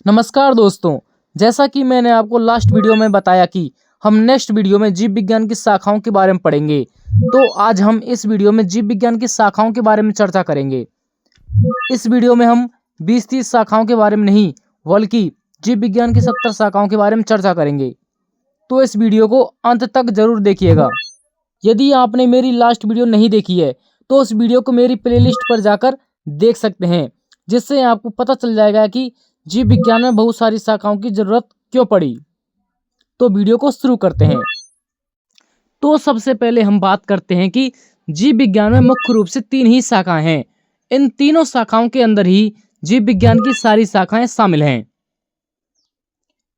नमस्कार दोस्तों। जैसा कि मैंने आपको लास्ट वीडियो में बताया कि हम नेक्स्ट वीडियो में जीव विज्ञान की शाखाओं के बारे में पढ़ेंगे, तो आज हम इस वीडियो में जीव विज्ञान की शाखाओं के बारे में चर्चा करेंगे। इस वीडियो में हम 20-30 शाखाओं के बारे में नहीं, बल्कि जीव विज्ञान की 70 शाखाओं के बारे में चर्चा करेंगे। तो इस वीडियो को अंत तक जरूर देखिएगा। यदि आपने मेरी लास्ट वीडियो नहीं देखी है तो उस वीडियो को मेरी प्लेलिस्ट पर जाकर देख सकते हैं, जिससे आपको पता चल जाएगा कि जीव विज्ञान में बहुत सारी शाखाओं की जरूरत क्यों पड़ी। तो वीडियो को शुरू करते हैं। तो सबसे पहले हम बात करते हैं कि जीव विज्ञान में मुख्य रूप से 3 ही शाखाएं हैं। इन तीनों शाखाओं के अंदर ही जीव विज्ञान की सारी शाखाएं शामिल हैं।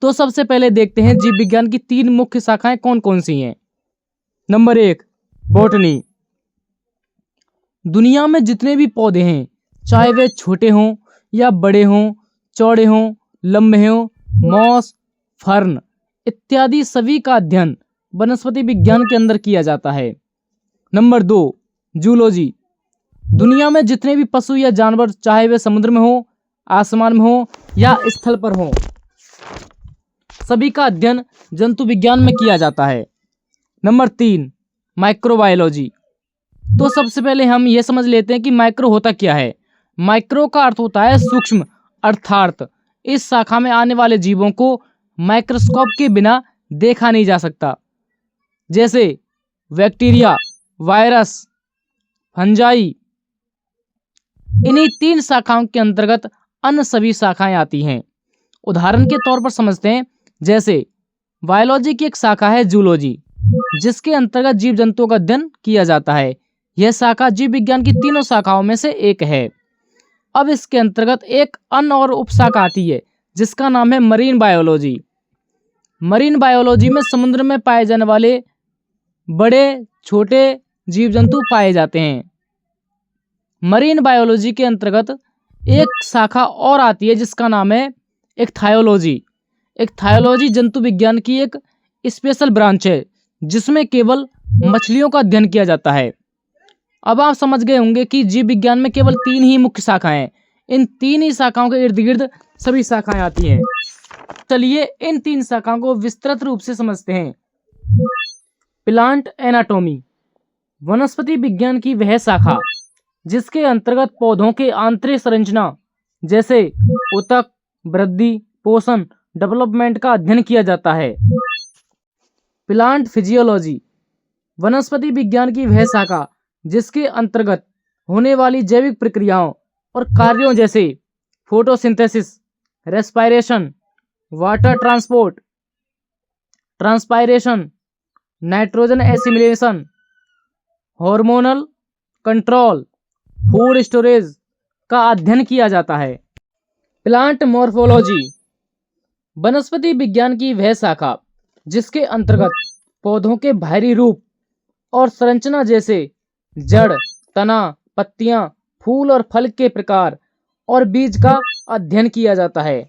तो सबसे पहले देखते हैं जीव विज्ञान की 3 मुख्य शाखाएं कौन कौन सी हैं। Number 1, botany. दुनिया में जितने भी पौधे हैं, चाहे वे छोटे हों या बड़े हों, चौड़े हों, लंबे हों, मॉस, फर्न इत्यादि सभी का अध्ययन वनस्पति विज्ञान के अंदर किया जाता है। Number 2, zoology. दुनिया में जितने भी पशु या जानवर, चाहे वे समुद्र में हो, आसमान में हो या स्थल पर हो, सभी का अध्ययन जंतु विज्ञान में किया जाता है। Number 3, microbiology. तो सबसे पहले हम यह समझ लेते हैं कि माइक्रो होता क्या है। माइक्रो का अर्थ होता है सूक्ष्म, अर्थात इस शाखा में आने वाले जीवों को माइक्रोस्कोप के बिना देखा नहीं जा सकता, जैसे बैक्टीरिया, वायरस, फंजाई। इन्हीं 3 शाखाओं के अंतर्गत अन्य सभी शाखाएं आती हैं। उदाहरण के तौर पर समझते हैं, जैसे बायोलॉजी की एक शाखा है जूलॉजी, जिसके अंतर्गत जीव जंतुओं का अध्ययन किया जाता है। यह शाखा जीव विज्ञान की तीनों शाखाओं में से एक है। अब इसके अंतर्गत एक अन्य और उपशाखा आती है, जिसका नाम है मरीन बायोलॉजी। मरीन बायोलॉजी में समुद्र में पाए जाने वाले बड़े छोटे जीव जंतु पाए जाते हैं। मरीन बायोलॉजी के अंतर्गत एक शाखा और आती है, जिसका नाम है इक्थायोलॉजी। इक्थायोलॉजी जंतु विज्ञान की एक स्पेशल ब्रांच है, जिसमें केवल मछलियों का अध्ययन किया जाता है। अब आप समझ गए होंगे कि जीव विज्ञान में केवल 3 ही मुख्य शाखाएं हैं। इन 3 ही शाखाओं के इर्द गिर्द सभी शाखाएं आती हैं। चलिए इन 3 शाखाओं को विस्तृत रूप से समझते हैं। Plant anatomy. वनस्पति विज्ञान की वह शाखा जिसके अंतर्गत पौधों के आंतरिक संरचना, जैसे ऊतक, वृद्धि, पोषण, डेवलपमेंट का अध्ययन किया जाता है। Plant physiology. वनस्पति विज्ञान की वह शाखा जिसके अंतर्गत होने वाली जैविक प्रक्रियाओं और कार्यों, जैसे photosynthesis, respiration, water transport, transpiration, nitrogen assimilation, hormonal control, food storage का अध्ययन किया जाता है। Plant morphology. वनस्पति विज्ञान की वह शाखा जिसके अंतर्गत पौधों के बाहरी रूप और संरचना, जैसे जड़, तना, पत्तियां, फूल और फल के प्रकार और बीज का अध्ययन किया जाता है।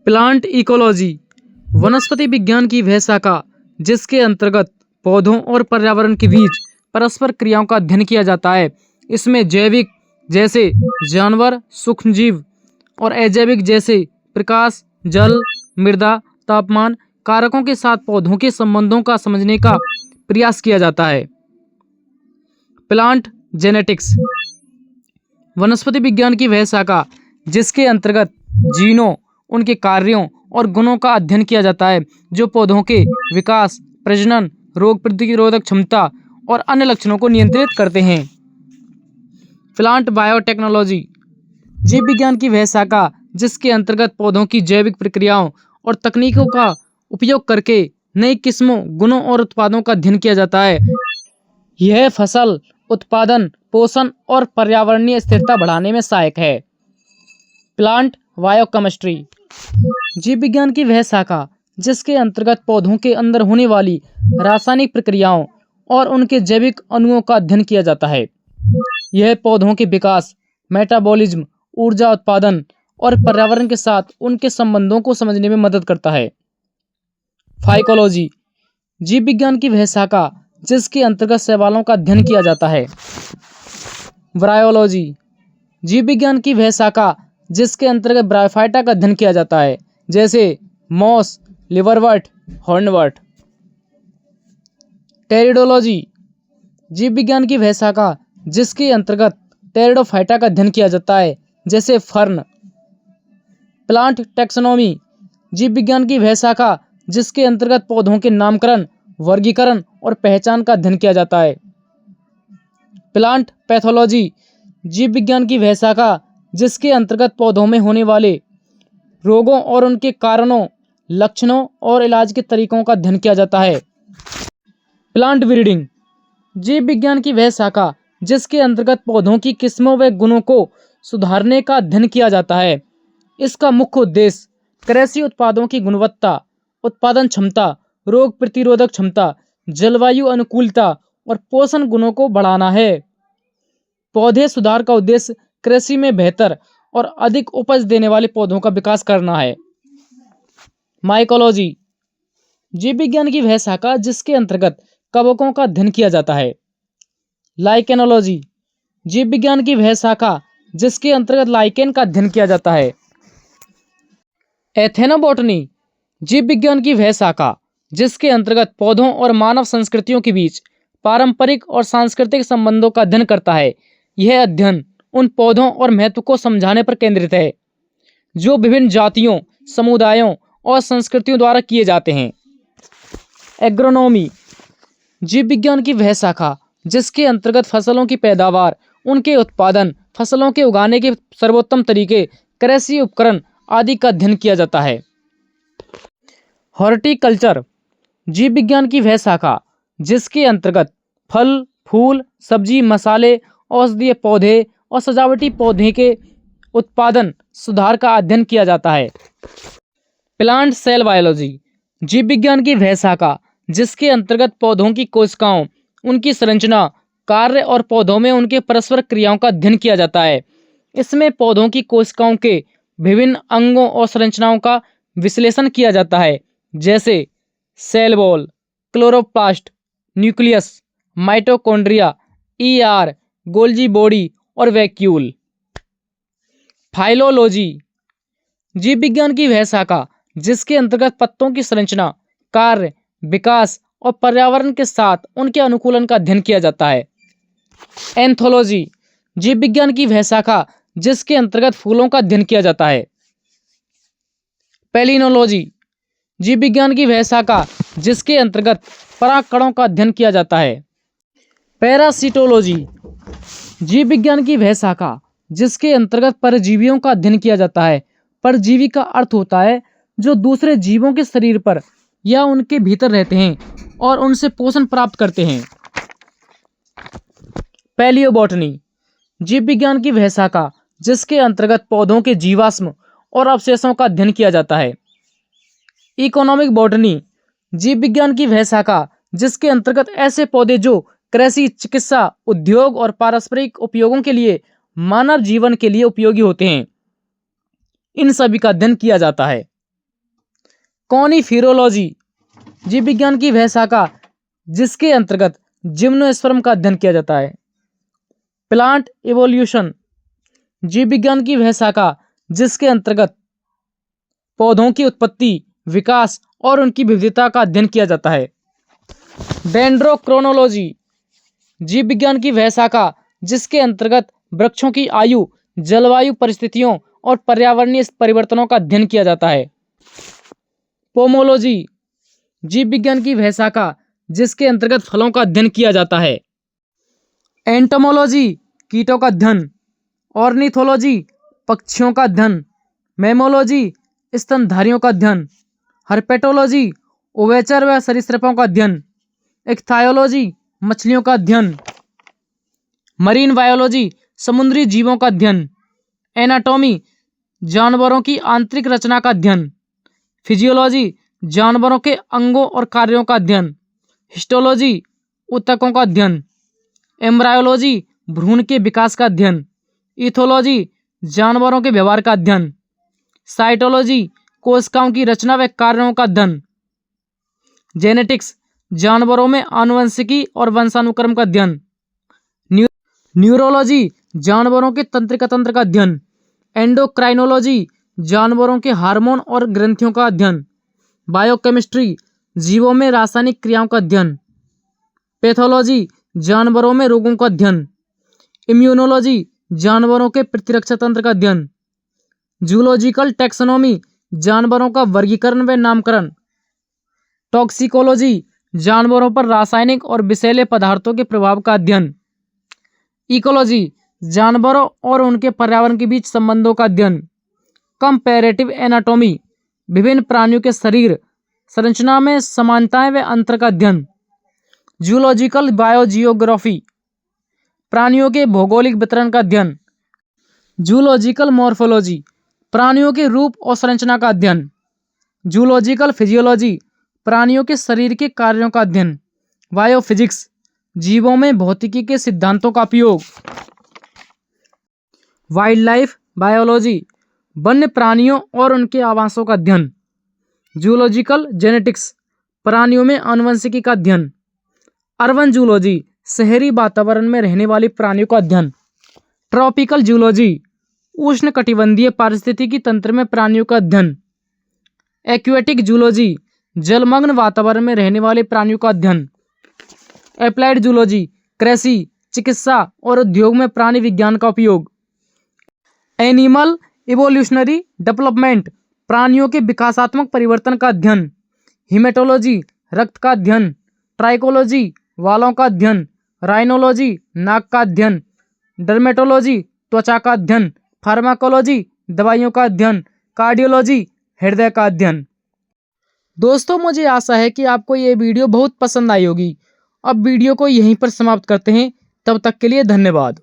Plant ecology. वनस्पति विज्ञान की वह शाखा जिसके अंतर्गत पौधों और पर्यावरण के बीच परस्पर क्रियाओं का अध्ययन किया जाता है। इसमें जैविक, जैसे जानवर, सूक्ष्मजीव, और अजैविक, जैसे प्रकाश, जल, मृदा, तापमान कारकों के साथ पौधों के संबंधों का समझने का प्रयास किया जाता है। Plant genetics. वनस्पति विज्ञान की वह शाखा जिसके अंतर्गत जीनों, उनके कार्यों और गुणों का अध्ययन किया जाता है, जो पौधों के विकास, प्रजनन, रोग प्रतिरोधक क्षमता और अन्य लक्षणों को नियंत्रित करते हैं। Plant biotechnology. जीव विज्ञान की वह शाखा जिसके अंतर्गत पौधों की जैविक प्रक्रियाओं और तकनीकों का उपयोग करके नई किस्मों, गुणों और उत्पादों का अध्ययन किया जाता है। यह फसल उत्पादन, पोषण और पर्यावरणीय स्थिरता बढ़ाने में सहायक है। Plant biochemistry. जीव विज्ञान की वह शाखा जिसके अंतर्गत पौधों के अंदर होने वाली रासायनिक प्रक्रियाओं और उनके जैविक अणुओं का अध्ययन किया जाता है। यह पौधों के विकास, मेटाबॉलिज्म, ऊर्जा उत्पादन और पर्यावरण के साथ उनके संबंधों को समझने में मदद करता है। फाइकोलॉजी। जीव विज्ञान की वह शाखा जिसके अंतर्गत शैवालों का अध्ययन किया जाता है। ब्रायोलॉजी। जीव विज्ञान की वह शाखा जिसके अंतर्गत ब्रायोफाइटा का अध्ययन किया जाता है, जैसे मॉस, लिवरवर्ट, हॉर्नवर्ट। टेरिडोलॉजी जीव विज्ञान की वह शाखा जिसके अंतर्गत टेरिडोफाइटा का अध्ययन किया जाता है, जैसे फर्न। प्लांट टैक्सोनॉमी जीव विज्ञान की वह शाखा जिसके अंतर्गत पौधों के नामकरण, वर्गीकरण और पहचान का अध्ययन किया जाता है। प्लांट पैथोलॉजी जीव विज्ञान की वह शाखा जिसके अंतर्गत पौधों में होने वाले रोगों और उनके कारणों, लक्षणों और इलाज के तरीकों का अध्ययन किया जाता है। प्लांट ब्रीडिंग जीव विज्ञान की वह शाखा जिसके अंतर्गत पौधों की किस्मों व गुणों को सुधारने का अध्ययन किया जाता है। इसका मुख्य उद्देश्य कृषि उत्पादों की गुणवत्ता, उत्पादन क्षमता, रोग प्रतिरोधक क्षमता, जलवायु अनुकूलता और पोषण गुणों को बढ़ाना है। पौधे सुधार का उद्देश्य कृषि में बेहतर और अधिक उपज देने वाले पौधों का विकास करना है। माइकोलॉजी जीव विज्ञान की वह शाखा जिसके अंतर्गत कवकों का अध्ययन किया जाता है। लाइकेनोलॉजी जीव विज्ञान की वह शाखा जिसके अंतर्गत लाइकेन का अध्ययन किया जाता है। एथेनोबॉटनी जीव विज्ञान की वह शाखा जिसके अंतर्गत पौधों और मानव संस्कृतियों के बीच पारंपरिक और सांस्कृतिक संबंधों का अध्ययन करता है। यह अध्ययन उन पौधों और महत्व को समझाने पर केंद्रित है जो विभिन्न जातियों, समुदायों और संस्कृतियों द्वारा किए जाते हैं। एग्रोनॉमी जीव विज्ञान की वह शाखा जिसके अंतर्गत फसलों की पैदावार, उनके उत्पादन, फसलों के उगाने के सर्वोत्तम तरीके, कृषि उपकरण आदि का अध्ययन किया जाता है। हॉर्टिकल्चर जीव विज्ञान की वह शाखा जिसके अंतर्गत फल, फूल, सब्जी, मसाले, औषधीय पौधे और सजावटी पौधे के उत्पादन सुधार का अध्ययन किया जाता है। प्लांट सेल बायोलॉजी जीव विज्ञान की वह शाखा जिसके अंतर्गत पौधों की कोशिकाओं, उनकी संरचना, कार्य और पौधों में उनके परस्पर क्रियाओं का अध्ययन किया जाता है। इसमें पौधों की कोशिकाओं के विभिन्न अंगों और संरचनाओं का विश्लेषण किया जाता है, जैसे cell wall, chloroplast, nucleus, mitochondria, ER, Golgi body और वैक्यूल। फाइलोलॉजी जीव विज्ञान की वह शाखा जिसके अंतर्गत पत्तों की संरचना, कार्य, विकास और पर्यावरण के साथ उनके अनुकूलन का अध्ययन किया जाता है। एंथोलॉजी जीव विज्ञान की वह शाखा जिसके अंतर्गत फूलों का अध्ययन किया जाता है। पेलिनोलॉजी जीव विज्ञान की वह शाखा जिसके अंतर्गत परागकणों का अध्ययन किया जाता है। पैरासिटोलॉजी जीव विज्ञान की वह शाखा जिसके अंतर्गत परजीवियों का अध्ययन किया जाता है। परजीवी का अर्थ होता है जो दूसरे जीवों के शरीर पर या उनके भीतर रहते हैं और उनसे पोषण प्राप्त करते हैं। पैलियोबॉटनी जीव विज्ञान की वह शाखा जिसके अंतर्गत पौधों के जीवाश्म और अवशेषों का अध्ययन किया जाता है। इकोनॉमिक बॉटनी जीव विज्ञान की वह शाखा जिसके अंतर्गत ऐसे पौधे जो कृषि, चिकित्सा, उद्योग और पारस्परिक उपयोगों के लिए मानव जीवन के लिए उपयोगी होते हैं, इन सभी का अध्ययन किया जाता है। कॉनिफिरोलॉजी जीव विज्ञान की वह शाखा जिसके अंतर्गत जिम्नोस्पर्म का अध्ययन किया जाता है। प्लांट इवोल्यूशन जीव विज्ञान की वह शाखा जिसके अंतर्गत पौधों की उत्पत्ति, विकास और उनकी विविधता का अध्ययन किया जाता है। डेंड्रोक्रोनोलॉजी जीव विज्ञान की वह शाखा जिसके अंतर्गत वृक्षों की आयु, जलवायु परिस्थितियों और पर्यावरणीय परिवर्तनों का अध्ययन किया जाता है। पोमोलॉजी जीव विज्ञान की वह शाखा जिसके अंतर्गत फलों का अध्ययन किया जाता है। एंटोमोलॉजी कीटों का अध्ययन। ऑर्निथोलॉजी पक्षियों का अध्ययन। मैमोलॉजी स्तनधारियों का अध्ययन। हर्पेटोलॉजी उभयचर व सरीसृपों का अध्ययन। इक्थायोलॉजी मछलियों का अध्ययन। मरीन बायोलॉजी समुद्री जीवों का अध्ययन। एनाटॉमी जानवरों की आंतरिक रचना का अध्ययन। फिजियोलॉजी जानवरों के अंगों और कार्यों का अध्ययन। हिस्टोलॉजी ऊतकों का अध्ययन। एम्ब्रायोलॉजी भ्रूण के विकास का अध्ययन। इथोलॉजी जानवरों के व्यवहार का अध्ययन। साइटोलॉजी कोशिकाओं की रचना व कार्यों का अध्ययन। जेनेटिक्स जानवरों में आनुवंशिकी और वंशानुक्रम का अध्ययन। न्यूरोलॉजी जानवरों के तंत्रिका तंत्र का अध्ययन। एंडोक्राइनोलॉजी जानवरों के हार्मोन और ग्रंथियों का अध्ययन। बायोकेमिस्ट्री जीवों में रासायनिक क्रियाओं का अध्ययन। पैथोलॉजी जानवरों में रोगों का अध्ययन। इम्यूनोलॉजी जानवरों के प्रतिरक्षा तंत्र का अध्ययन। जूलॉजिकल टैक्सोनॉमी जानवरों का वर्गीकरण व नामकरण। टॉक्सिकोलॉजी जानवरों पर रासायनिक और विषैले पदार्थों के प्रभाव का अध्ययन। इकोलॉजी जानवरों और उनके पर्यावरण के बीच संबंधों का अध्ययन। कंपैरेटिव एनाटॉमी विभिन्न प्राणियों के शरीर संरचना में समानताएं व अंतर का अध्ययन। जूलॉजिकल बायोजियोग्राफी प्राणियों के भौगोलिक वितरण का अध्ययन। जूलॉजिकल मॉर्फोलॉजी प्राणियों के रूप और संरचना का अध्ययन। जूलॉजिकल फिजियोलॉजी प्राणियों के शरीर के कार्यों का अध्ययन। बायोफिजिक्स जीवों में भौतिकी के सिद्धांतों का उपयोग। वाइल्ड लाइफ बायोलॉजी वन्य प्राणियों और उनके आवासों का अध्ययन। जूलॉजिकल जेनेटिक्स प्राणियों में आनुवंशिकी का अध्ययन। अर्बन जूलॉजी शहरी वातावरण में रहने वाले प्राणियों का अध्ययन। ट्रॉपिकल जूलॉजी उष्णकटिबंधीय पारिस्थितिकी तंत्र में प्राणियों का अध्ययन। एक्वेटिक जूलॉजी जलमग्न वातावरण में रहने वाले प्राणियों का अध्ययन। एप्लाइड जूलॉजी कृषि चिकित्सा और उद्योग में प्राणी विज्ञान का उपयोग। एनिमल इवोल्यूशनरी डेवलपमेंट प्राणियों के विकासात्मक परिवर्तन का अध्ययन। हिमेटोलॉजी रक्त का अध्ययन। ट्राइकोलॉजी वालों का अध्ययन। राइनोलॉजी नाक का अध्ययन। डर्मेटोलॉजी त्वचा का अध्ययन। फार्माकोलॉजी दवाइयों का अध्ययन। कार्डियोलॉजी हृदय का अध्ययन। दोस्तों मुझे आशा है कि आपको ये वीडियो बहुत पसंद आई होगी। अब वीडियो को यहीं पर समाप्त करते हैं। तब तक के लिए धन्यवाद।